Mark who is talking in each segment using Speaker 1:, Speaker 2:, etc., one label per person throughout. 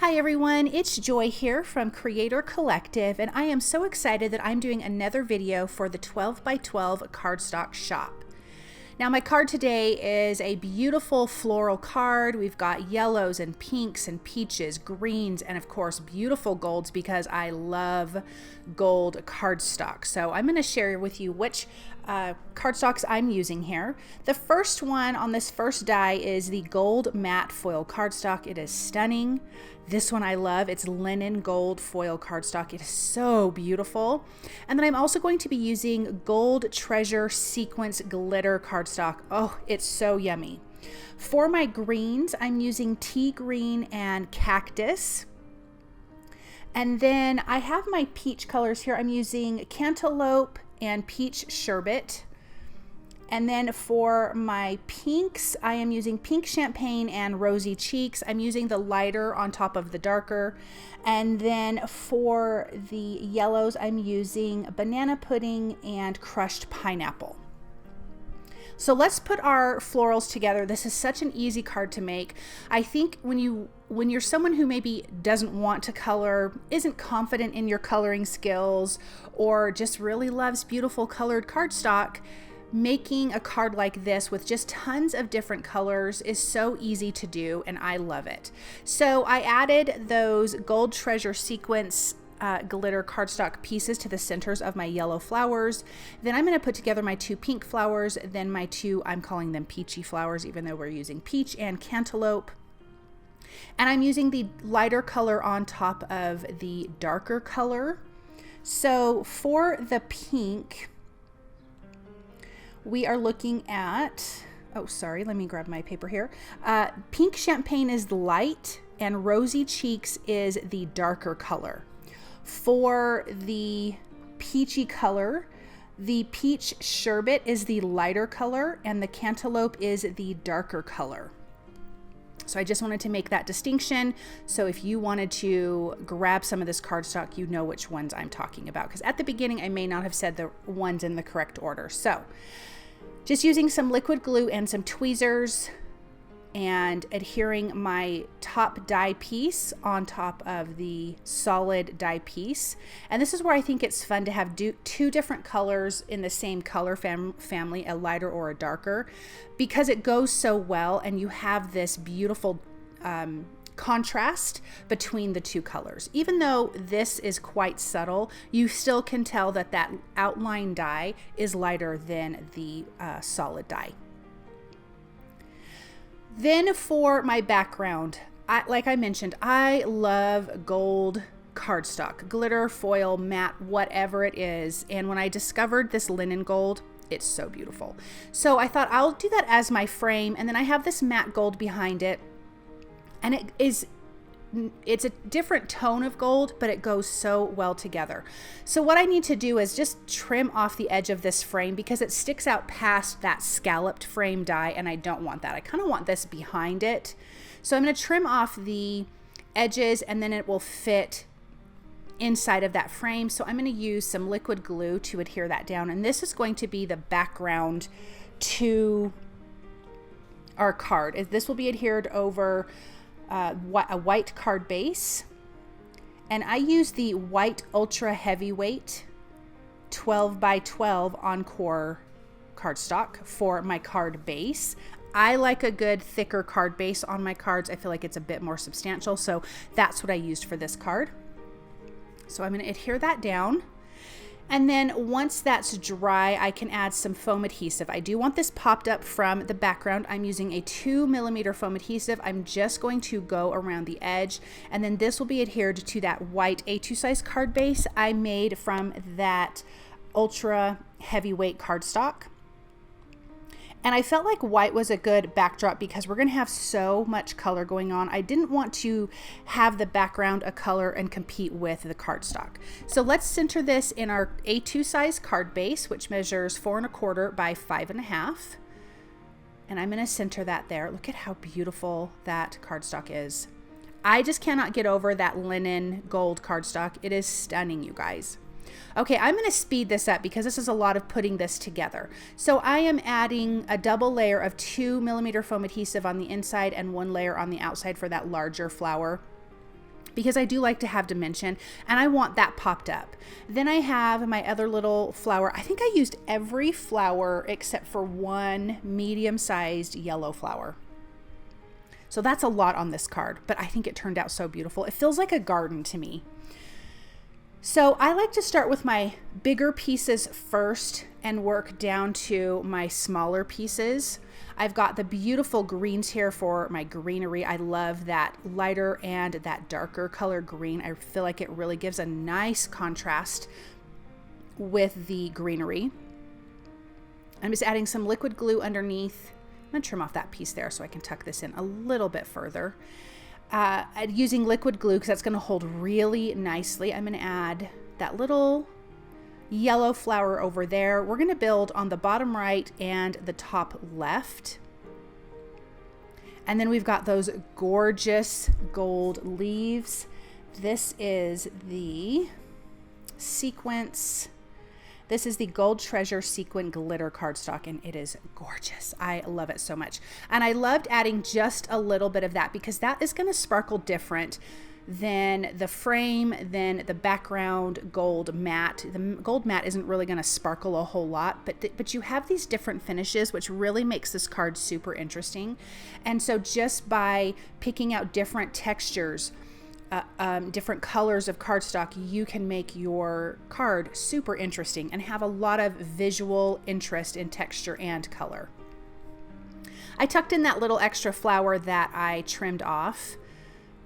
Speaker 1: Hi everyone, it's Joy here from Creator Collective, and I am so excited that I'm doing another video for the 12 by 12 cardstock shop. Now my card today is a beautiful floral card. We've got yellows and pinks and peaches, greens, and of course beautiful golds because I love gold cardstock. So I'm going to share with you which cardstocks I'm using here. The first one on this first die is the gold matte foil cardstock. It is stunning. This one I love. It's linen gold foil cardstock. It is so beautiful. And then I'm also going to be using gold treasure sequence glitter cardstock. Oh, it's so yummy. For my greens, I'm using tea green and cactus. And then I have my peach colors here. I'm using cantaloupe and peach sherbet. And then for my pinks, I am using pink champagne and rosy cheeks. I'm using the lighter on top of the darker. And then for the yellows, I'm using banana pudding and crushed pineapple. So let's put our florals together. This is such an easy card to make. I think when you're someone who maybe doesn't want to color, isn't confident in your coloring skills, or just really loves beautiful colored cardstock, making a card like this with just tons of different colors is so easy to do, and I love it. So I added those gold treasure sequence glitter cardstock pieces to the centers of my yellow flowers. Then I'm going to put together my two pink flowers, then my two, I'm calling them peachy flowers, even though we're using peach and cantaloupe. And I'm using the lighter color on top of the darker color. So for the pink, we are looking at, oh, sorry, let me grab my paper here. Pink champagne is the light and rosy cheeks is the darker color. For the peachy color, the peach sherbet is the lighter color and the cantaloupe is the darker color. So I just wanted to make that distinction. So if you wanted to grab some of this cardstock, you know which ones I'm talking about. Because at the beginning, I may not have said the ones in the correct order. So just using some liquid glue and some tweezers and adhering my top die piece on top of the solid die piece. And this is where I think it's fun to have two different colors in the same color family, a lighter or a darker, because it goes so well and you have this beautiful contrast between the two colors. Even though this is quite subtle, you still can tell that that outline die is lighter than the solid die. Then for my background, like I mentioned, I love gold cardstock, glitter, foil, matte, whatever it is. And when I discovered this linen gold, it's so beautiful. So I thought I'll do that as my frame. And then I have this matte gold behind it. And it's a different tone of gold, but it goes so well together. So what I need to do is just trim off the edge of this frame because it sticks out past that scalloped frame die, and I don't want that. I kind of want this behind it. So I'm going to trim off the edges and then it will fit inside of that frame. So I'm going to use some liquid glue to adhere that down. And this is going to be the background to our card. This will be adhered over a white card base, and I use the white ultra heavyweight 12 by 12 Encore cardstock for my card base. I like a good thicker card base on my cards. I feel like it's a bit more substantial, so that's what I used for this card. So I'm going to adhere that down. And then once that's dry, I can add some foam adhesive. I do want this popped up from the background. I'm using a 2mm foam adhesive. I'm just going to go around the edge, and then this will be adhered to that white A2 size card base I made from that ultra heavyweight cardstock. And I felt like white was a good backdrop because we're going to have so much color going on. I didn't want to have the background a color and compete with the cardstock. So let's center this in our A2 size card base, which measures 4 1/4 by 5 1/2. And I'm going to center that there. Look at how beautiful that cardstock is. I just cannot get over that linen gold cardstock. It is stunning, you guys. Okay, I'm going to speed this up because this is a lot of putting this together. So I am adding a double layer of 2mm foam adhesive on the inside and 1 layer on the outside for that larger flower. because I do like to have dimension and I want that popped up. Then I have my other little flower. I think I used every flower except for one medium-sized yellow flower. So that's a lot on this card, but I think it turned out so beautiful. It feels like a garden to me. So I like to start with my bigger pieces first and work down to my smaller pieces. I've got the beautiful greens here for my greenery. I love that lighter and that darker color green. I feel like it really gives a nice contrast with the greenery. I'm just adding some liquid glue underneath. I'm gonna trim off that piece there so I can tuck this in a little bit further. Using liquid glue because that's going to hold really nicely. I'm going to add that little yellow flower over there. We're going to build on the bottom right and the top left. And then we've got those gorgeous gold leaves. This is the sequence. This is the Gold Treasure Sequin Glitter cardstock, and it is gorgeous. I love it so much. And I loved adding just a little bit of that because that is going to sparkle different than the frame, than the background gold matte. The gold matte isn't really going to sparkle a whole lot, but you have these different finishes, which really makes this card super interesting. And so just by picking out different textures, different colors of cardstock, you can make your card super interesting and have a lot of visual interest in texture and color. I tucked in that little extra flower that I trimmed off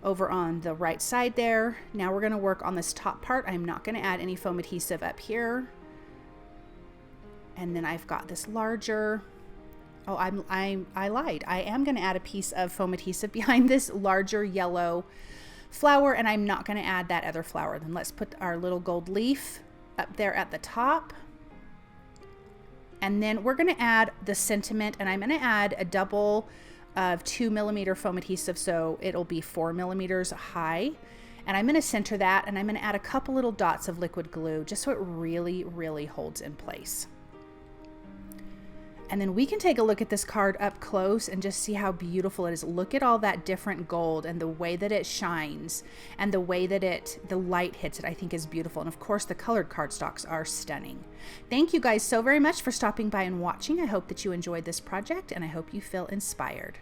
Speaker 1: over on the right side there. Now we're going to work on this top part. I'm not going to add any foam adhesive up here. And then I've got this larger, oh, I lied. I am going to add a piece of foam adhesive behind this larger yellow flower, and I'm not going to add that other flower. Then let's put our little gold leaf up there at the top. And then we're going to add the sentiment, and I'm going to add a double of 2mm foam adhesive, so it'll be 4mm high. And I'm going to center that, and I'm going to add a couple little dots of liquid glue just so it really, really holds in place. And then we can take a look at this card up close and just see how beautiful it is. Look at all that different gold and the way that it shines and the way that the light hits it, I think is beautiful. And of course, the colored cardstocks are stunning. Thank you guys so very much for stopping by and watching. I hope that you enjoyed this project and I hope you feel inspired.